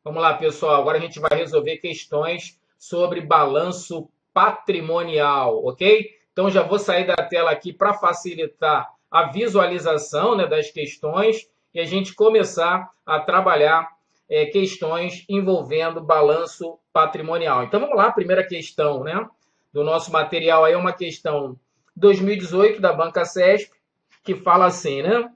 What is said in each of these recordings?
Vamos lá, pessoal. Agora a gente vai resolver questões sobre balanço patrimonial, ok? Então já vou sair da tela aqui para facilitar a visualização, né, das questões e a gente começar a trabalhar questões envolvendo balanço patrimonial. Então vamos lá, a primeira questão, né, do nosso material aí é uma questão 2018 da Banca CESP, que fala assim, né?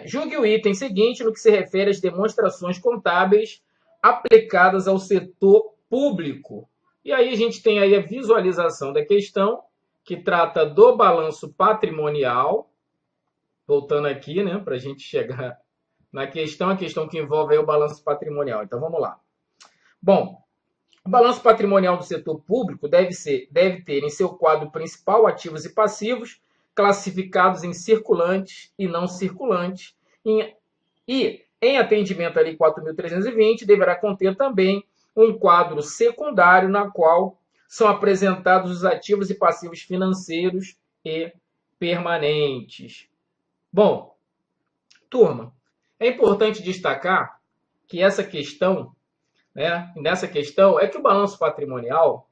Julgue o item seguinte no que se refere às demonstrações contábeis aplicadas ao setor público. E aí a gente tem aí a visualização da questão, que trata do balanço patrimonial. Voltando aqui, né, para a gente chegar na questão, a questão que envolve aí o balanço patrimonial. Então vamos lá. Bom, o balanço patrimonial do setor público deve ter em seu quadro principal ativos e passivos, classificados em circulantes e não circulantes, e em atendimento à Lei 4.320, deverá conter também um quadro secundário na qual são apresentados os ativos e passivos financeiros e permanentes. Bom, turma, é importante destacar que essa questão, né, nessa questão, é que o balanço patrimonial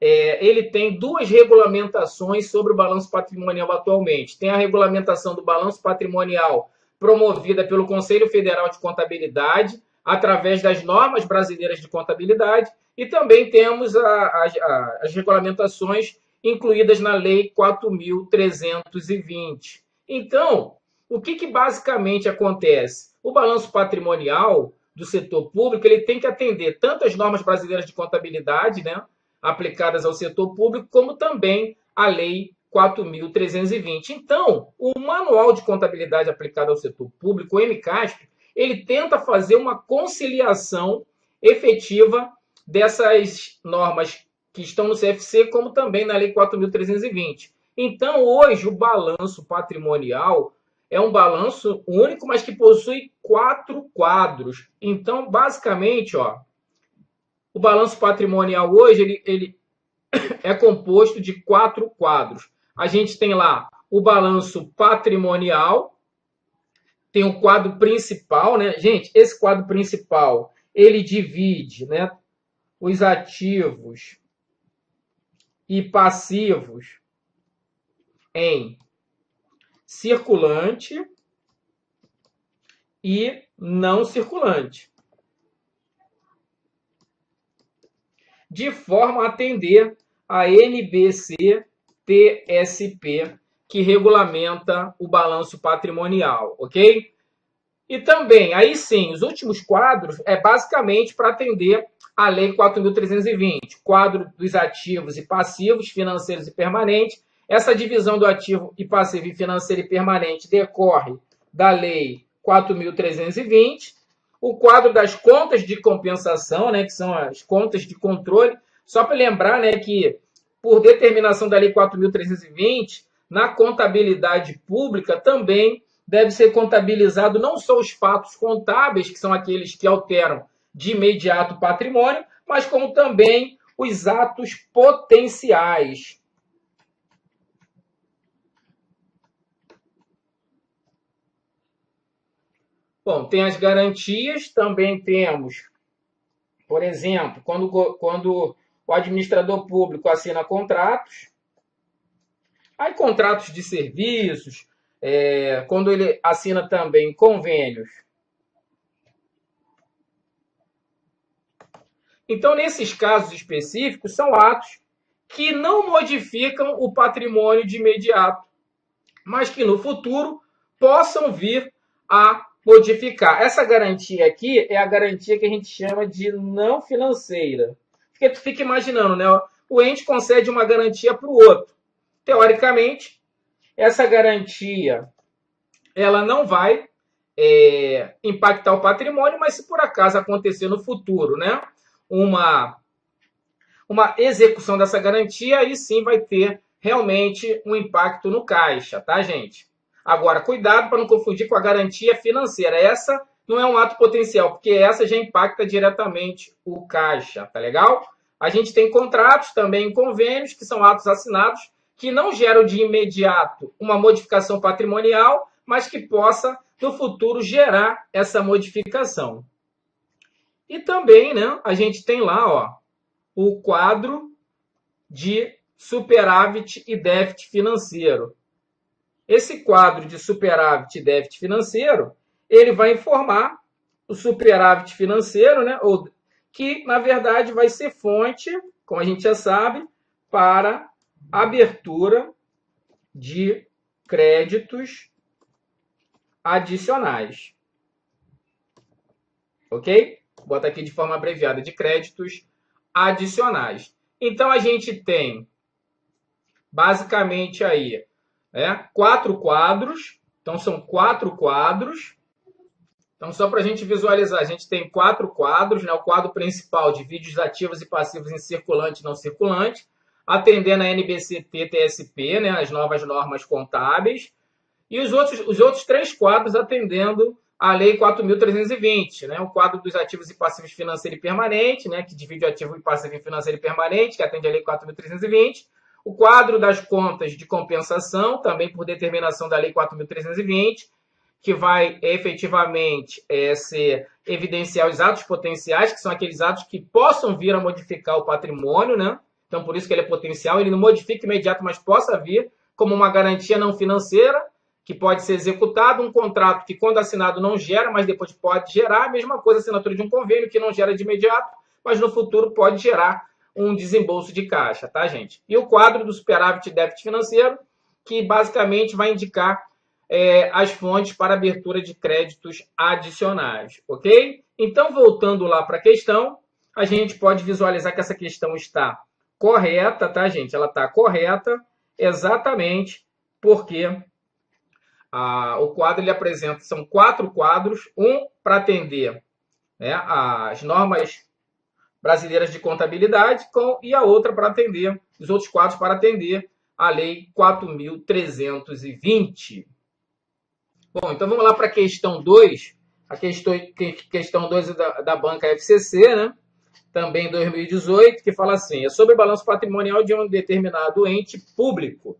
ele tem duas regulamentações sobre o balanço patrimonial atualmente. Tem a regulamentação do balanço patrimonial promovida pelo Conselho Federal de Contabilidade, através das normas brasileiras de contabilidade, e também temos as regulamentações incluídas na Lei 4.320. Então, o que basicamente acontece? O balanço patrimonial do setor público ele tem que atender tanto as normas brasileiras de contabilidade, né, aplicadas ao setor público, como também a Lei 4.320. Então, o Manual de Contabilidade aplicado ao setor público, o MCASP, ele tenta fazer uma conciliação efetiva dessas normas que estão no CFC, como também na Lei 4.320. Então, hoje, o balanço patrimonial é um balanço único, mas que possui 4 quadros. Então, basicamente, o balanço patrimonial hoje ele é composto de 4 quadros. A gente tem lá o balanço patrimonial, tem o quadro principal, né? Gente, esse quadro principal, ele divide, né, os ativos e passivos em circulante e não circulante, de forma a atender a NBC-TSP, que regulamenta o balanço patrimonial, ok? E também, aí sim, os últimos quadros é basicamente para atender a Lei 4.320, quadro dos ativos e passivos, financeiros e permanentes. Essa divisão do ativo e passivo e financeiro e permanente decorre da Lei 4.320. O quadro das contas de compensação, né, que são as contas de controle, só para lembrar, né, que por determinação da Lei 4.320, na contabilidade pública também deve ser contabilizado não só os fatos contábeis, que são aqueles que alteram de imediato o patrimônio, mas como também os atos potenciais. Bom, tem as garantias, também temos, por exemplo, quando o administrador público assina contratos, aí contratos de serviços, quando ele assina também convênios. Então, nesses casos específicos, são atos que não modificam o patrimônio de imediato, mas que no futuro possam vir a modificar. Essa garantia aqui é a garantia que a gente chama de não financeira. Porque tu fica imaginando, né? O ente concede uma garantia para o outro. Teoricamente, essa garantia ela não vai impactar o patrimônio, mas se por acaso acontecer no futuro, né, uma execução dessa garantia, aí sim vai ter realmente um impacto no caixa, tá, gente? Agora, cuidado para não confundir com a garantia financeira. Essa não é um ato potencial, porque essa já impacta diretamente o caixa, tá legal? A gente tem contratos também, convênios, que são atos assinados, que não geram de imediato uma modificação patrimonial, mas que possa, no futuro, gerar essa modificação. E também, né, a gente tem lá, ó, o quadro de superávit e déficit financeiro. Esse quadro de superávit e déficit financeiro, ele vai informar o superávit financeiro, né, que, na verdade, vai ser fonte, como a gente já sabe, para abertura de créditos adicionais. Ok? Bota aqui de forma abreviada, de créditos adicionais. Então, a gente tem, basicamente, aí, 4 quadros. Então, são 4 quadros. Então, só para a gente visualizar, a gente tem 4 quadros, né? O quadro principal divide os ativos e passivos em circulante e não circulante, atendendo a NBCT TSP, né? As novas normas contábeis. E os outros 3 quadros atendendo a Lei 4.320, né? O quadro dos ativos e passivos financeiro e permanente, né? Que divide o ativo e passivo em financeiro e permanente, que atende a Lei 4.320. O quadro das contas de compensação, também por determinação da Lei 4.320, que vai efetivamente evidenciar os atos potenciais, que são aqueles atos que possam vir a modificar o patrimônio, né? Então, por isso que ele é potencial, ele não modifica imediato, mas possa vir como uma garantia não financeira, que pode ser executado, um contrato que, quando assinado, não gera, mas depois pode gerar, a mesma coisa a assinatura de um convênio, que não gera de imediato, mas no futuro pode gerar um desembolso de caixa, tá, gente? E o quadro do superávit e déficit financeiro, que basicamente vai indicar as fontes para abertura de créditos adicionais, ok? Então, voltando lá para a questão, a gente pode visualizar que essa questão está correta, tá, gente? Ela está correta exatamente porque o quadro ele apresenta, são 4 quadros, um para atender, né, as normas brasileiras de contabilidade e a outra para atender, os outros quadros para atender a Lei 4.320. Bom, então vamos lá para a questão 2. A questão 2 é da banca FCC, né? Também 2018, que fala assim: é sobre o balanço patrimonial de um determinado ente público.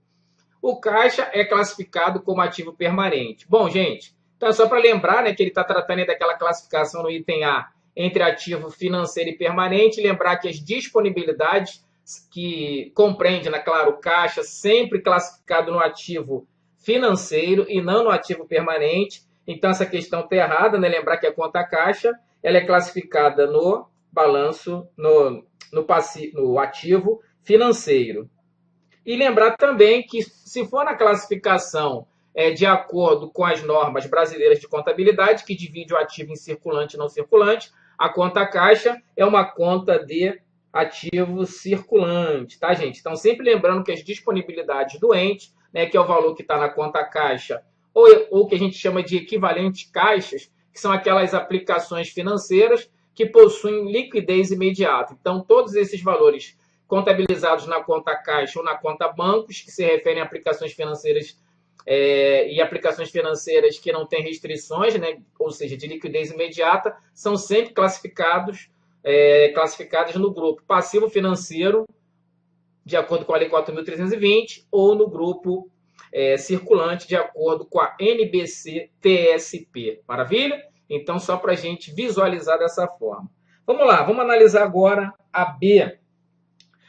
O caixa é classificado como ativo permanente. Bom, gente, então é só para lembrar, né, que ele está tratando daquela classificação no item A entre ativo financeiro e permanente, lembrar que as disponibilidades que compreende, né, claro, o caixa sempre classificado no ativo financeiro e não no ativo permanente. Então, essa questão está errada, né? Lembrar que a conta caixa ela é classificada no balanço, no ativo financeiro. E lembrar também que, se for na classificação de acordo com as normas brasileiras de contabilidade, que divide o ativo em circulante e não circulante, a conta caixa é uma conta de ativo circulante, tá, gente? Então, sempre lembrando que as disponibilidades do ente, né, que é o valor que está na conta caixa, ou que a gente chama de equivalente caixas, que são aquelas aplicações financeiras que possuem liquidez imediata. Então, todos esses valores contabilizados na conta caixa ou na conta bancos, que se referem a aplicações financeiras e aplicações financeiras que não têm restrições, né, ou seja, de liquidez imediata, são sempre classificadas no grupo passivo financeiro, de acordo com a Lei 4.320, ou no grupo circulante, de acordo com a NBC-TSP. Maravilha? Então, só para a gente visualizar dessa forma. Vamos lá, vamos analisar agora a B.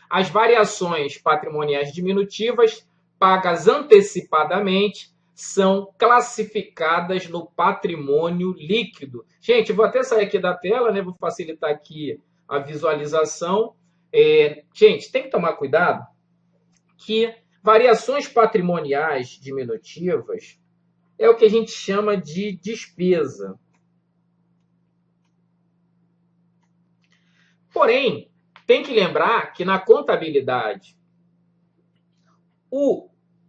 As variações patrimoniais diminutivas pagas antecipadamente são classificadas no patrimônio líquido. Gente, vou até sair aqui da tela, né? Vou facilitar aqui a visualização. Gente, tem que tomar cuidado que variações patrimoniais diminutivas é o que a gente chama de despesa. Porém, tem que lembrar que na contabilidade,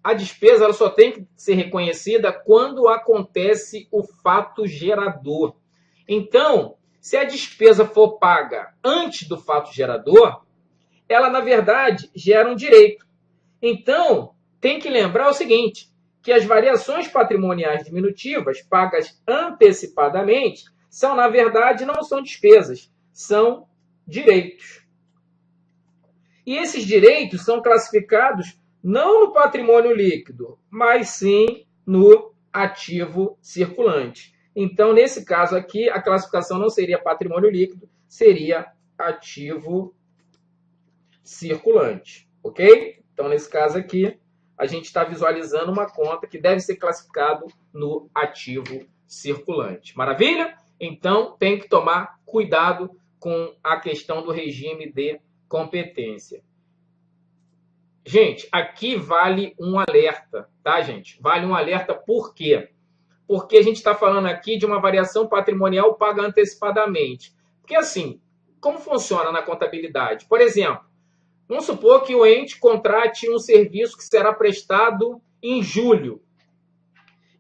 a despesa ela só tem que ser reconhecida quando acontece o fato gerador. Então, se a despesa for paga antes do fato gerador, ela, na verdade, gera um direito. Então, tem que lembrar o seguinte, que as variações patrimoniais diminutivas pagas antecipadamente são, na verdade, não são despesas, são direitos. E esses direitos são classificados não no patrimônio líquido, mas sim no ativo circulante. Então, nesse caso aqui, a classificação não seria patrimônio líquido, seria ativo circulante, ok? Então, nesse caso aqui, a gente está visualizando uma conta que deve ser classificado no ativo circulante. Maravilha? Então, tem que tomar cuidado com a questão do regime de competência. Gente, aqui vale um alerta, tá, gente? Vale um alerta por quê? Porque a gente está falando aqui de uma variação patrimonial paga antecipadamente. Porque, assim, como funciona na contabilidade? Por exemplo, vamos supor que o ente contrate um serviço que será prestado em julho.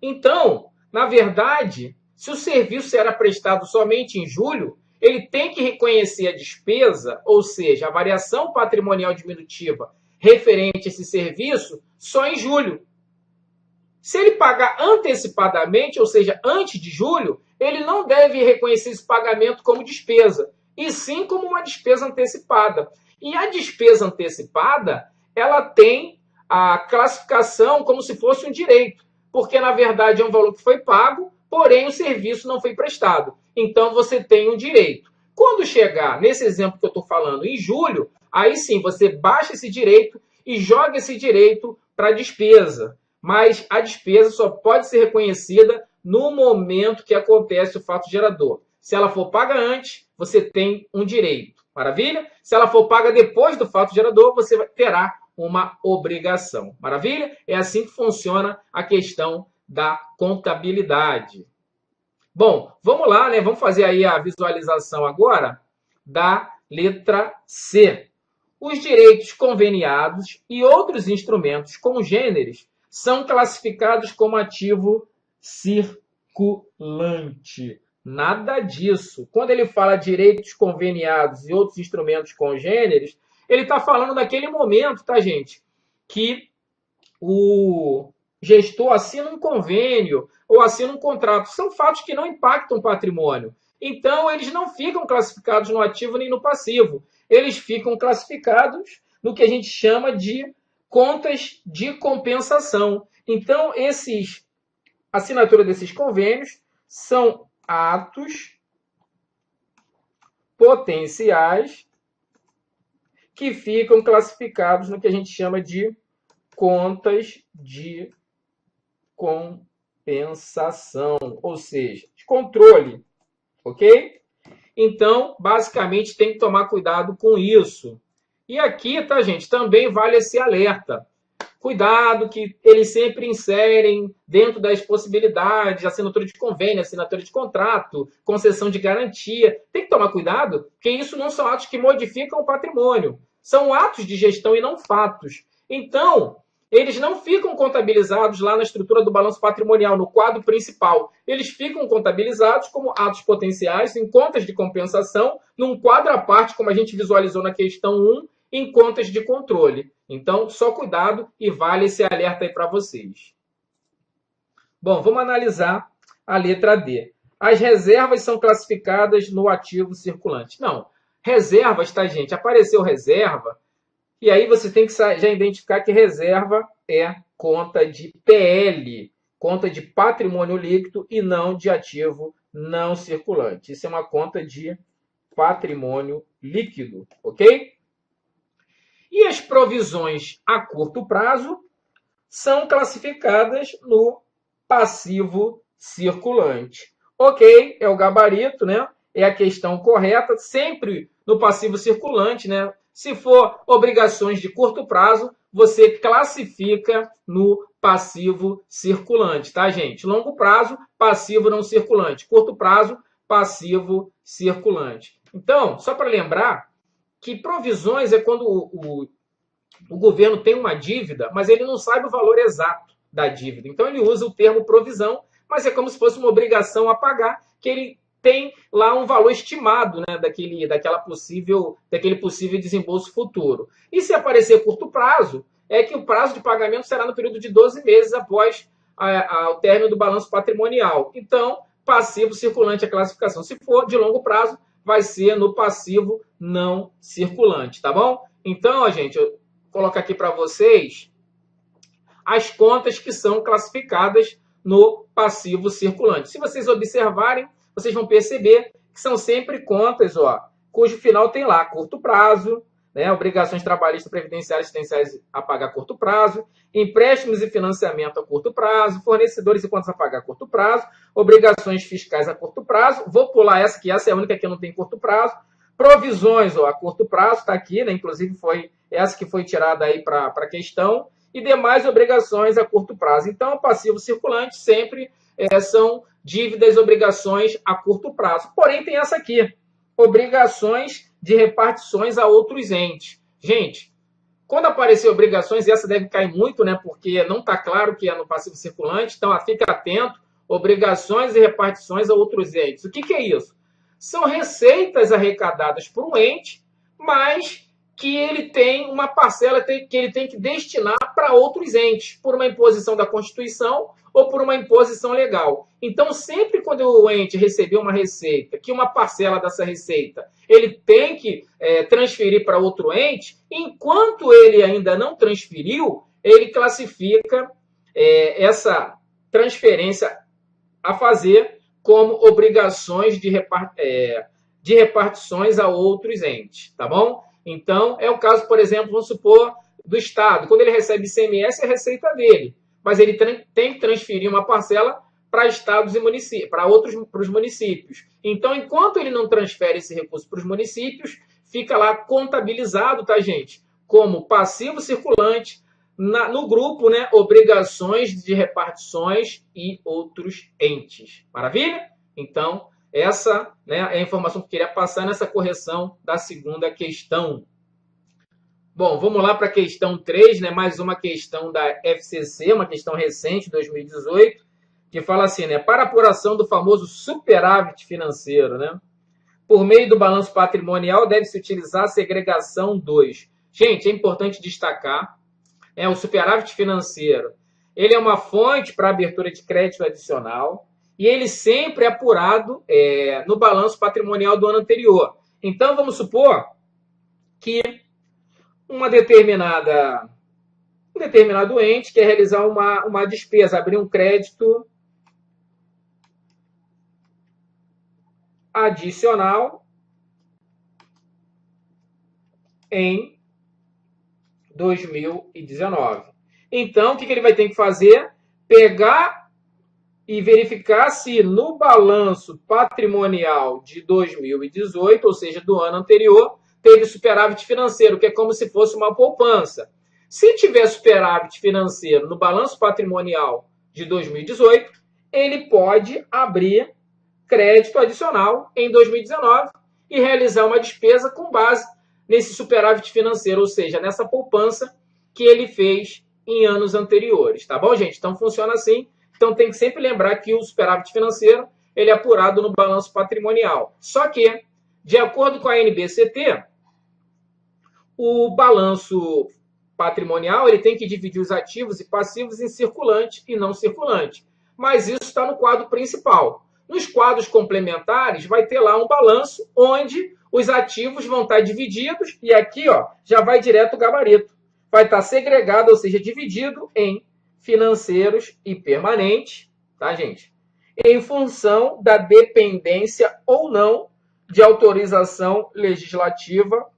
Então, na verdade, se o serviço será prestado somente em julho, ele tem que reconhecer a despesa, ou seja, a variação patrimonial diminutiva referente a esse serviço, só em julho. Se ele pagar antecipadamente, ou seja, antes de julho, ele não deve reconhecer esse pagamento como despesa, e sim como uma despesa antecipada. E a despesa antecipada, ela tem a classificação como se fosse um direito, porque na verdade é um valor que foi pago, porém o serviço não foi prestado. Então você tem um direito. Quando chegar, nesse exemplo que eu estou falando, em julho, aí sim você baixa esse direito e joga esse direito para a despesa. Mas a despesa só pode ser reconhecida no momento que acontece o fato gerador. Se ela for paga antes, você tem um direito. Maravilha? Se ela for paga depois do fato gerador, você terá uma obrigação. Maravilha? É assim que funciona a questão da contabilidade. Bom, vamos lá, né? Vamos fazer aí a visualização agora da letra C. Os direitos conveniados e outros instrumentos congêneres são classificados como ativo circulante. Nada disso. Quando ele fala direitos conveniados e outros instrumentos congêneres, ele está falando naquele momento, tá, gente? Que o gestor assina um convênio ou assina um contrato. São fatos que não impactam o patrimônio. Então, eles não ficam classificados no ativo nem no passivo. Eles ficam classificados no que a gente chama de contas de compensação. Então, a assinatura desses convênios são atos potenciais que ficam classificados no que a gente chama de contas de compensação, ou seja, de controle, ok? Então, basicamente, tem que tomar cuidado com isso. E aqui, tá, gente, também vale esse alerta. Cuidado que eles sempre inserem dentro das possibilidades, assinatura de convênio, assinatura de contrato, concessão de garantia. Tem que tomar cuidado, porque isso não são atos que modificam o patrimônio. São atos de gestão e não fatos. Então, eles não ficam contabilizados lá na estrutura do balanço patrimonial, no quadro principal. Eles ficam contabilizados como atos potenciais em contas de compensação, num quadro à parte, como a gente visualizou na questão 1, em contas de controle. Então, só cuidado e vale esse alerta aí para vocês. Bom, vamos analisar a letra D. As reservas são classificadas no ativo circulante. Não, reservas, tá, gente? Apareceu reserva, e aí você tem que já identificar que reserva é conta de PL, conta de patrimônio líquido e não de ativo não circulante. Isso é uma conta de patrimônio líquido, ok? E as provisões a curto prazo são classificadas no passivo circulante. Ok, é o gabarito, né? É a questão correta, sempre no passivo circulante, né? Se for obrigações de curto prazo, você classifica no passivo circulante, tá, gente? Longo prazo, passivo não circulante. Curto prazo, passivo circulante. Então, só para lembrar que provisões é quando o governo tem uma dívida, mas ele não sabe o valor exato da dívida. Então, ele usa o termo provisão, mas é como se fosse uma obrigação a pagar, que ele tem lá um valor estimado, né, daquele possível desembolso futuro. E se aparecer curto prazo, é que o prazo de pagamento será no período de 12 meses após o término do balanço patrimonial. Então, passivo circulante é a classificação. Se for de longo prazo, vai ser no passivo não circulante, tá bom? Então, gente, eu vou colocar aqui para vocês as contas que são classificadas no passivo circulante. Se vocês observarem, vocês vão perceber que são sempre contas, cujo final tem lá curto prazo, né, obrigações trabalhistas, previdenciárias, assistenciais a pagar a curto prazo, empréstimos e financiamento a curto prazo, fornecedores e contas a pagar a curto prazo, obrigações fiscais a curto prazo, vou pular essa, que essa é a única que não tem curto prazo, provisões a curto prazo, está aqui, né, inclusive foi essa que foi tirada aí para a questão, e demais obrigações a curto prazo. Então, o passivo circulante sempre são dívidas e obrigações a curto prazo. Porém, tem essa aqui, obrigações de repartições a outros entes. Gente, quando aparecer obrigações, essa deve cair muito, né? Porque não está claro que é no passivo circulante, então fica atento, obrigações e repartições a outros entes. O que é isso? São receitas arrecadadas por um ente, mas que ele tem uma parcela que ele tem que destinar para outros entes, por uma imposição da Constituição ou por uma imposição legal. Então, sempre quando o ente receber uma receita, que uma parcela dessa receita ele tem que transferir para outro ente, enquanto ele ainda não transferiu, ele classifica essa transferência a fazer como obrigações de repartições a outros entes, tá bom? Então, é o caso, por exemplo, vamos supor, do Estado. Quando ele recebe ICMS, é a receita dele. Mas ele tem que transferir uma parcela para estados e municípios, para os municípios. Então, enquanto ele não transfere esse recurso para os municípios, fica lá contabilizado, tá, gente? Como passivo circulante no grupo, né? Obrigações de repartições e outros entes. Maravilha? Então, essa, né, é a informação que eu queria passar nessa correção da segunda questão. Bom, vamos lá para a questão 3, né, mais uma questão da FCC, uma questão recente, 2018, que fala assim, né, para apuração do famoso superávit financeiro, né, por meio do balanço patrimonial deve-se utilizar a segregação 2. Gente, é importante destacar, o superávit financeiro, ele é uma fonte para abertura de crédito adicional, e ele sempre é apurado no balanço patrimonial do ano anterior. Então, vamos supor que um determinado ente quer realizar uma despesa, abrir um crédito adicional em 2019. Então, o que ele vai ter que fazer? Pegar e verificar se no balanço patrimonial de 2018, ou seja, do ano anterior, teve superávit financeiro, que é como se fosse uma poupança. Se tiver superávit financeiro no balanço patrimonial de 2018, ele pode abrir crédito adicional em 2019 e realizar uma despesa com base nesse superávit financeiro, ou seja, nessa poupança que ele fez em anos anteriores. Tá bom, gente? Então, funciona assim. Então, tem que sempre lembrar que o superávit financeiro ele é apurado no balanço patrimonial. Só que, de acordo com a NBCT, o balanço patrimonial ele tem que dividir os ativos e passivos em circulante e não circulante. Mas isso está no quadro principal. Nos quadros complementares, vai ter lá um balanço onde os ativos vão estar divididos e aqui já vai direto o gabarito. Vai estar segregado, ou seja, dividido em financeiros e permanentes, tá, gente? Em função da dependência ou não de autorização legislativa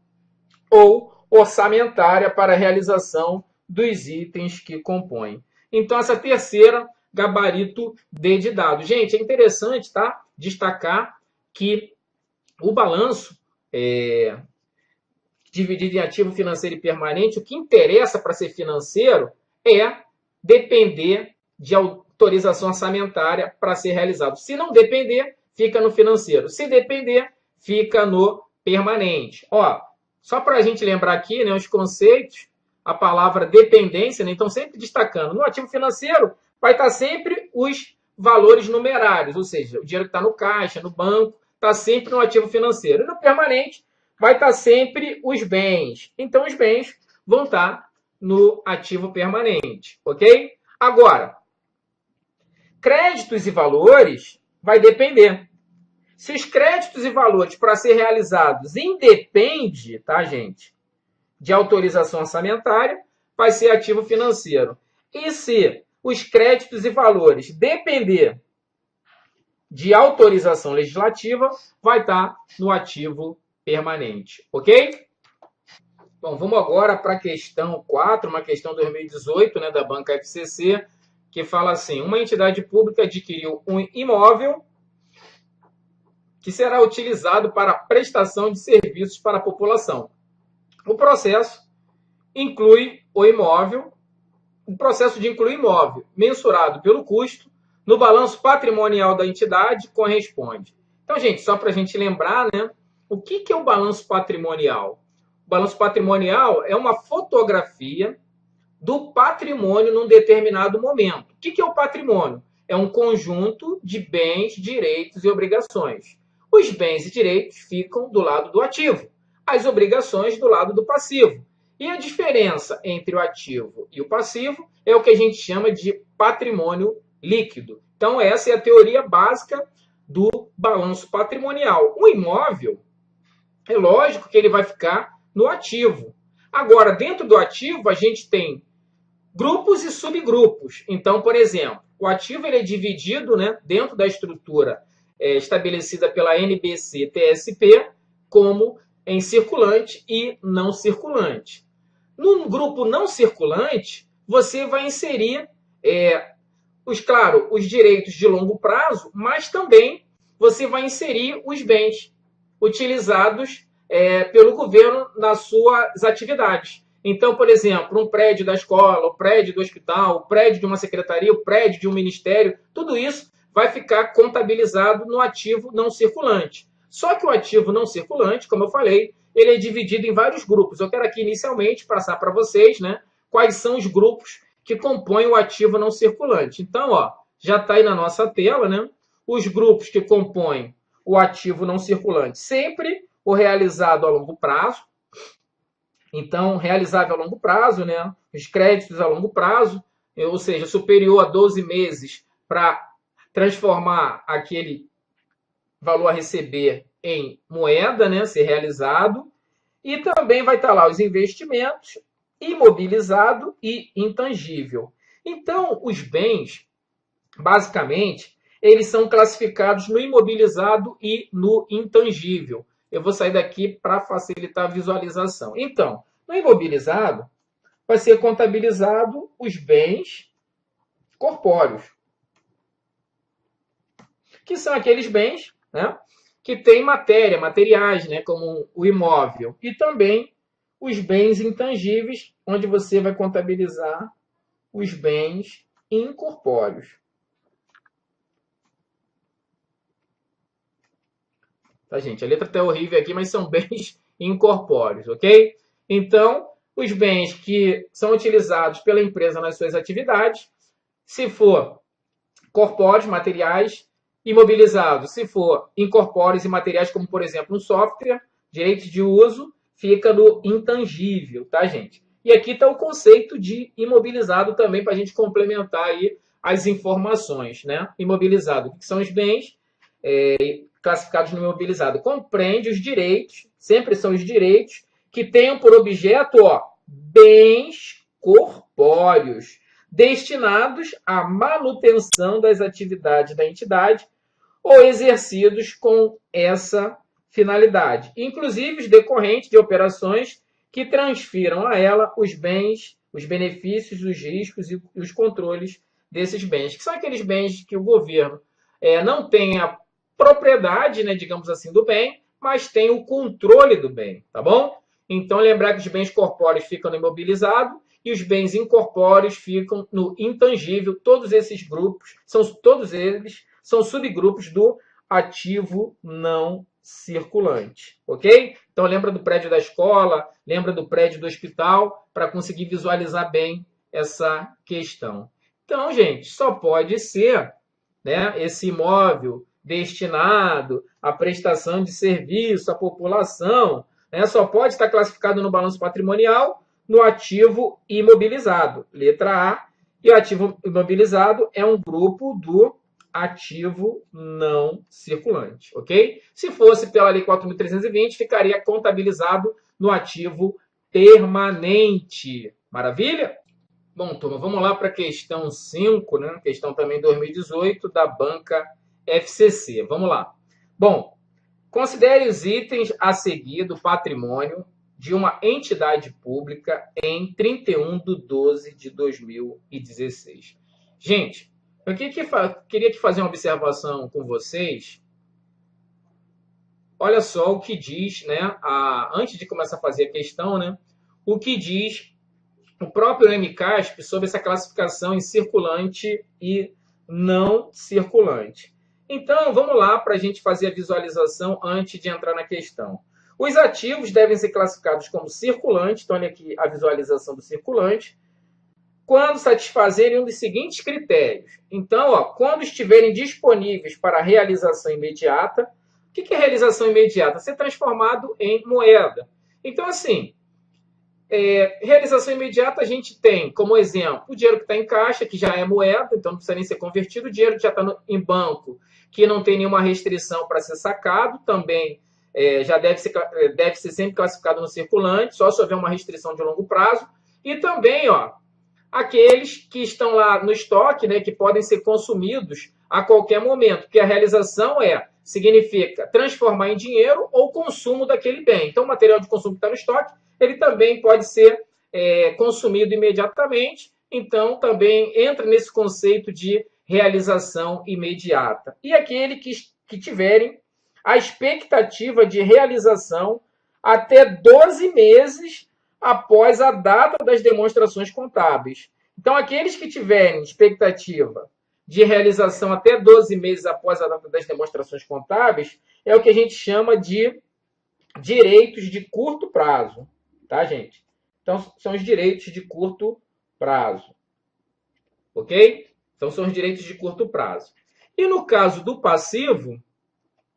ou orçamentária para a realização dos itens que compõem. Então, essa terceira, gabarito D de dados. Gente, é interessante, tá, destacar que o balanço dividido em ativo financeiro e permanente, o que interessa para ser financeiro é depender de autorização orçamentária para ser realizado. Se não depender, fica no financeiro. Se depender, fica no permanente. Só para a gente lembrar aqui, né, os conceitos, a palavra dependência, né, então sempre destacando, no ativo financeiro vai estar sempre os valores numerários, ou seja, o dinheiro que está no caixa, no banco, está sempre no ativo financeiro. E no permanente vai estar sempre os bens. Então, os bens vão estar no ativo permanente, ok? Agora, créditos e valores vai depender. Se os créditos e valores para ser realizados independe, tá, gente, de autorização orçamentária, vai ser ativo financeiro. E se os créditos e valores depender de autorização legislativa, vai estar no ativo permanente, ok? Bom, vamos agora para a questão 4, uma questão 2018, né, da Banca FCC, que fala assim: uma entidade pública adquiriu um imóvel que será utilizado para a prestação de serviços para a população. O processo inclui o imóvel, o processo de incluir imóvel mensurado pelo custo no balanço patrimonial da entidade corresponde. Então, gente, só para a gente lembrar, né, o que é o balanço patrimonial? O balanço patrimonial é uma fotografia do patrimônio num determinado momento. O que é o patrimônio? É um conjunto de bens, direitos e obrigações. Os bens e direitos ficam do lado do ativo, as obrigações do lado do passivo. E a diferença entre o ativo e o passivo é o que a gente chama de patrimônio líquido. Então, essa é a teoria básica do balanço patrimonial. O imóvel, é lógico que ele vai ficar no ativo. Agora, dentro do ativo, a gente tem grupos e subgrupos. Então, por exemplo, o ativo ele é dividido, né, dentro da estrutura estabelecida pela NBC-TSP como em circulante e não circulante. No grupo não circulante, você vai inserir, os direitos de longo prazo, mas também você vai inserir os bens utilizados pelo governo nas suas atividades. Então, por exemplo, um prédio da escola, o prédio do hospital, o prédio de uma secretaria, o prédio de um ministério, tudo isso vai ficar contabilizado no ativo não circulante. Só que o ativo não circulante, como eu falei, ele é dividido em vários grupos. Eu quero aqui inicialmente passar para vocês, né, quais são os grupos que compõem o ativo não circulante. Então, já está aí na nossa tela, né, os grupos que compõem o ativo não circulante. Sempre o realizado a longo prazo. Então, realizável a longo prazo, né, os créditos a longo prazo, ou seja, superior a 12 meses para transformar aquele valor a receber em moeda, né, ser realizado. E também vai estar lá os investimentos, imobilizado e intangível. Então, os bens, basicamente, eles são classificados no imobilizado e no intangível. Eu vou sair daqui para facilitar a visualização. Então, no imobilizado, vai ser contabilizado os bens corpóreos, que são aqueles bens, né, que têm matéria, materiais, né, como o imóvel, e também os bens intangíveis, onde você vai contabilizar os bens incorpóreos. Tá, gente? A letra está horrível aqui, mas são bens incorpóreos, ok? Então, os bens que são utilizados pela empresa nas suas atividades, se for corpóreos, materiais, imobilizados, se for incorpóreos e materiais, como, por exemplo, um software, direitos de uso, fica no intangível, tá, gente? E aqui está o conceito de imobilizado também, para a gente complementar aí as informações, né? Imobilizado, que são os bens classificados no imobilizado. Compreende os direitos, sempre são os direitos, que tenham por objeto, bens corpóreos, destinados à manutenção das atividades da entidade ou exercidos com essa finalidade, inclusive os decorrentes de operações que transfiram a ela os bens, os benefícios, os riscos e os controles desses bens, que são aqueles bens que o governo não tem a propriedade, né, digamos assim, do bem, mas tem o controle do bem, tá bom? Então, lembrar que os bens corpóreos ficam no imobilizado e os bens incorpóreos ficam no intangível. Todos esses grupos, todos eles são subgrupos do ativo não circulante, ok? Então, lembra do prédio da escola, lembra do prédio do hospital, para conseguir visualizar bem essa questão. Então, gente, só pode ser, né, esse imóvel destinado à prestação de serviço à população, né, só pode estar classificado no balanço patrimonial no ativo imobilizado, letra A. E o ativo imobilizado é um grupo do ativo não circulante, ok? Se fosse pela Lei 4.320, ficaria contabilizado no ativo permanente. Maravilha? Bom, turma, vamos lá para a questão 5, né? Questão também 2018 da Banca FCC. Vamos lá. Bom, Considere os itens a seguir do patrimônio de uma entidade pública em 31/12/2016. Gente, eu queria fazer uma observação com vocês. Olha só o que diz, né? Antes de começar a fazer a questão, né? O que diz o próprio MCASP sobre essa classificação em circulante e não circulante. Então, vamos lá para a gente fazer a visualização antes de entrar na questão. Os ativos devem ser classificados como circulante, então olha aqui a visualização do circulante, quando satisfazerem um dos seguintes critérios. Então, quando estiverem disponíveis para realização imediata. O que é realização imediata? Ser transformado em moeda. Então, assim, realização imediata a gente tem como exemplo o dinheiro que está em caixa, que já é moeda, então não precisa nem ser convertido, o dinheiro que já está em banco, que não tem nenhuma restrição para ser sacado, também já deve ser sempre classificado no circulante, só se houver uma restrição de longo prazo, e também aqueles que estão lá no estoque, né, que podem ser consumidos a qualquer momento, porque a realização significa transformar em dinheiro ou consumo daquele bem. Então, o material de consumo que está no estoque, ele também pode ser consumido imediatamente, então também entra nesse conceito de realização imediata. E aquele que tiverem a expectativa de realização até 12 meses após a data das demonstrações contábeis. Então, aqueles que tiverem expectativa de realização até 12 meses após a data das demonstrações contábeis é o que a gente chama de direitos de curto prazo. Tá, gente? Então, são os direitos de curto prazo. Ok? Então, são os direitos de curto prazo. E no caso do passivo,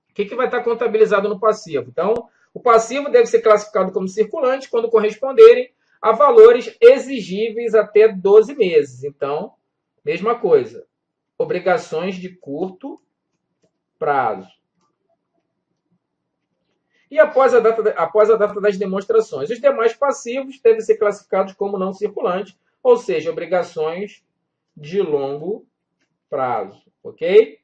o que vai estar contabilizado no passivo? Então, o passivo deve ser classificado como circulante quando corresponderem a valores exigíveis até 12 meses. Então, mesma coisa. Obrigações de curto prazo. E após a data das demonstrações, os demais passivos devem ser classificados como não circulantes, ou seja, obrigações de longo prazo, ok?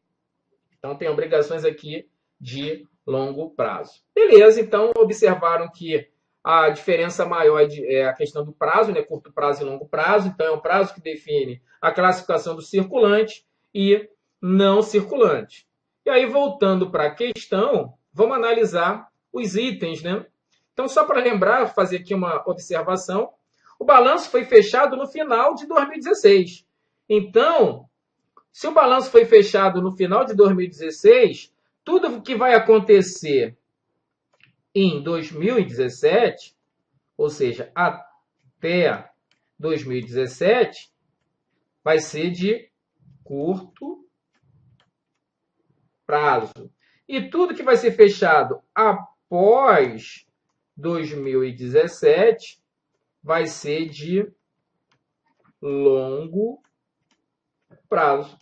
Então, tem obrigações aqui de longo prazo. Beleza, então, observaram que a diferença maior é a questão do prazo, né? Curto prazo e longo prazo. Então, é o prazo que define a classificação do circulante e não circulante. E aí, voltando para a questão, vamos analisar os itens, né? Então, só para lembrar, fazer aqui uma observação, o balanço foi fechado no final de 2016. Então, se o balanço foi fechado no final de 2016, tudo que vai acontecer em 2017, ou seja, até 2017, vai ser de curto prazo. E tudo que vai ser fechado após 2017 vai ser de longo prazo.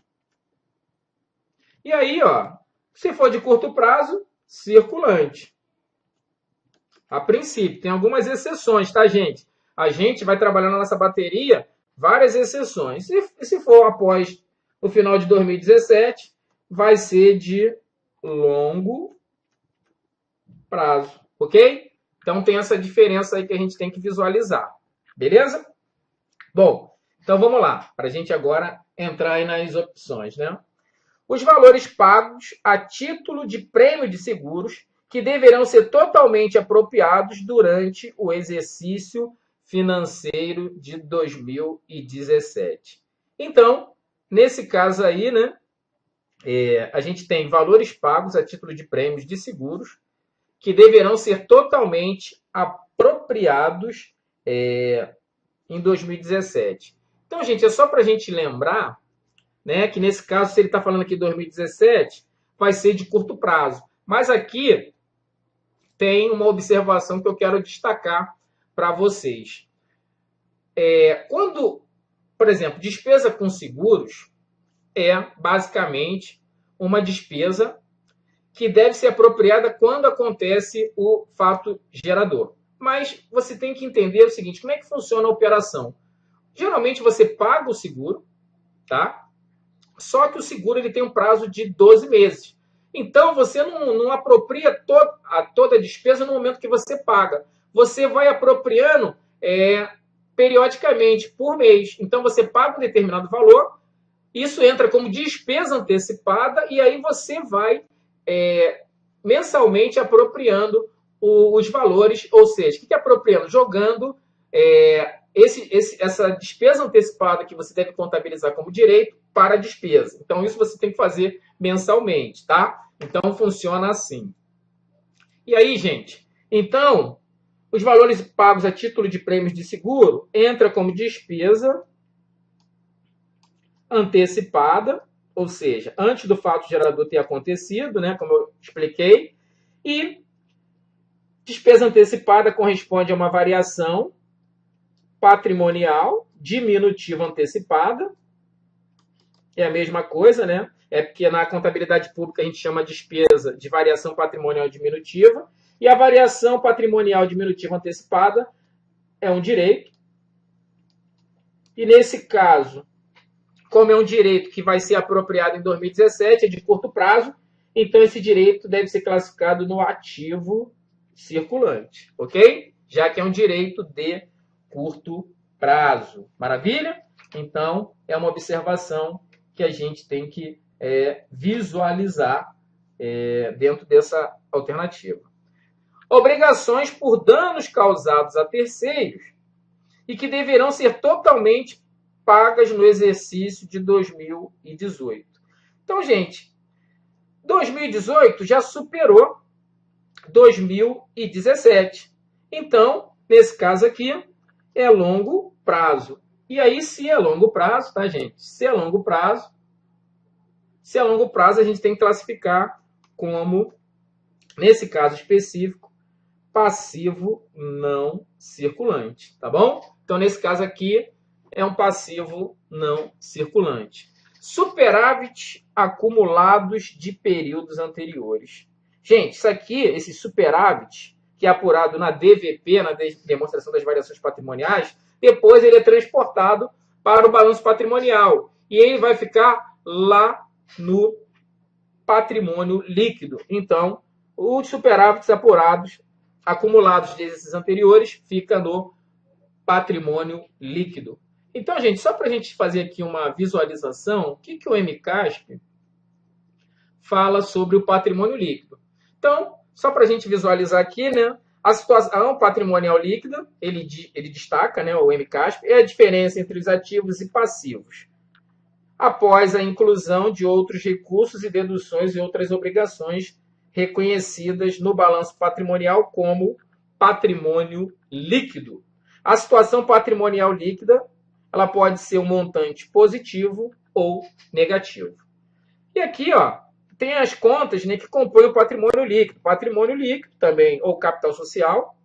E aí, se for de curto prazo, circulante. A princípio, tem algumas exceções, tá, gente? A gente vai trabalhar na nossa bateria várias exceções. E se for após o final de 2017, vai ser de longo prazo, ok? Então, tem essa diferença aí que a gente tem que visualizar. Beleza? Bom, então vamos lá, para a gente agora entrar aí nas opções, né? Os valores pagos a título de prêmio de seguros que deverão ser totalmente apropriados durante o exercício financeiro de 2017. Então, nesse caso aí, né, a gente tem valores pagos a título de prêmios de seguros que deverão ser totalmente apropriados em 2017. Então, gente, é só para a gente lembrar, né, que nesse caso, se ele está falando aqui 2017, vai ser de curto prazo. Mas aqui tem uma observação que eu quero destacar para vocês. Quando, por exemplo, despesa com seguros é basicamente uma despesa que deve ser apropriada quando acontece o fato gerador. Mas você tem que entender o seguinte, como é que funciona a operação? Geralmente você paga o seguro, tá? Só que o seguro ele tem um prazo de 12 meses. Então, você não apropria toda a despesa no momento que você paga. Você vai apropriando periodicamente, por mês. Então, você paga um determinado valor, isso entra como despesa antecipada, e aí você vai mensalmente apropriando os valores, ou seja, o que é apropriando? Jogando essa despesa antecipada que você deve contabilizar como direito para a despesa. Então, isso você tem que fazer mensalmente, tá? Então, funciona assim. E aí, gente, então, os valores pagos a título de prêmios de seguro entra como despesa antecipada, ou seja, antes do fato gerador ter acontecido, né, como eu expliquei, e despesa antecipada corresponde a uma variação patrimonial diminutiva antecipada, é a mesma coisa, né? É porque na contabilidade pública a gente chama despesa de variação patrimonial diminutiva, e a variação patrimonial diminutiva antecipada é um direito. E nesse caso, como é um direito que vai ser apropriado em 2017, é de curto prazo, então esse direito deve ser classificado no ativo circulante, ok? Já que é um direito de curto prazo. Maravilha? Então, é uma observação que a gente tem que visualizar dentro dessa alternativa. Obrigações por danos causados a terceiros e que deverão ser totalmente pagas no exercício de 2018. Então, gente, 2018 já superou 2017. Então, nesse caso aqui, é longo prazo. E aí, se é longo prazo, tá, gente? Se é longo prazo, a gente tem que classificar como, nesse caso específico, passivo não circulante, tá bom? Então, nesse caso aqui, é um passivo não circulante. Superávit acumulados de períodos anteriores. Gente, isso aqui, esse superávit, que é apurado na DVP, na demonstração das variações patrimoniais, depois ele é transportado para o balanço patrimonial. E ele vai ficar lá no patrimônio líquido. Então, os superávites apurados, acumulados desses anteriores, fica no patrimônio líquido. Então, gente, só para a gente fazer aqui uma visualização, o que o MCASP fala sobre o patrimônio líquido? Então, só para a gente visualizar aqui, né, a situação patrimonial líquida, ele destaca, né, o MCASP, é a diferença entre os ativos e passivos, após a inclusão de outros recursos e deduções e outras obrigações reconhecidas no balanço patrimonial como patrimônio líquido. A situação patrimonial líquida, ela pode ser um montante positivo ou negativo. E aqui, ó, tem as contas, né, que compõem o patrimônio líquido. Patrimônio líquido também, ou capital social,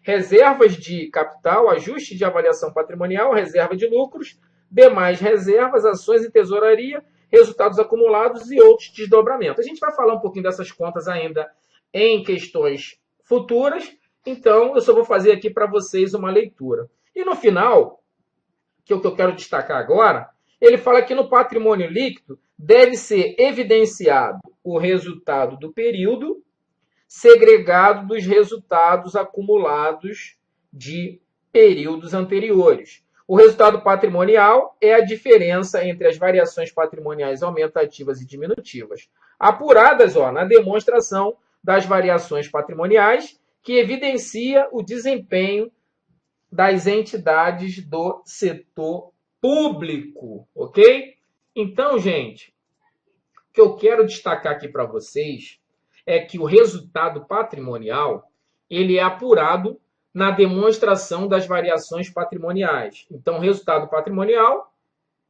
reservas de capital, ajuste de avaliação patrimonial, reserva de lucros, demais reservas, ações em tesouraria, resultados acumulados e outros desdobramentos. A gente vai falar um pouquinho dessas contas ainda em questões futuras, então eu só vou fazer aqui para vocês uma leitura. E no final, que é o que eu quero destacar agora, ele fala que no patrimônio líquido deve ser evidenciado o resultado do período segregado dos resultados acumulados de períodos anteriores. O resultado patrimonial é a diferença entre as variações patrimoniais aumentativas e diminutivas, apuradas na demonstração das variações patrimoniais, que evidencia o desempenho das entidades do setor público, ok? Então, gente, o que eu quero destacar aqui para vocês é que o resultado patrimonial ele é apurado na demonstração das variações patrimoniais. Então, o resultado patrimonial,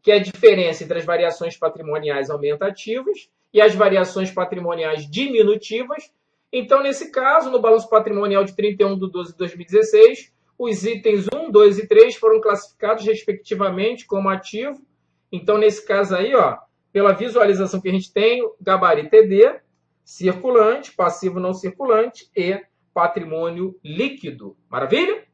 que é a diferença entre as variações patrimoniais aumentativas e as variações patrimoniais diminutivas. Então, nesse caso, no balanço patrimonial de 31/12/2016, os itens 1, 2 e 3 foram classificados, respectivamente, como ativo. Então, nesse caso aí, ó, pela visualização que a gente tem, gabarito ED, circulante, passivo não circulante e patrimônio líquido. Maravilha?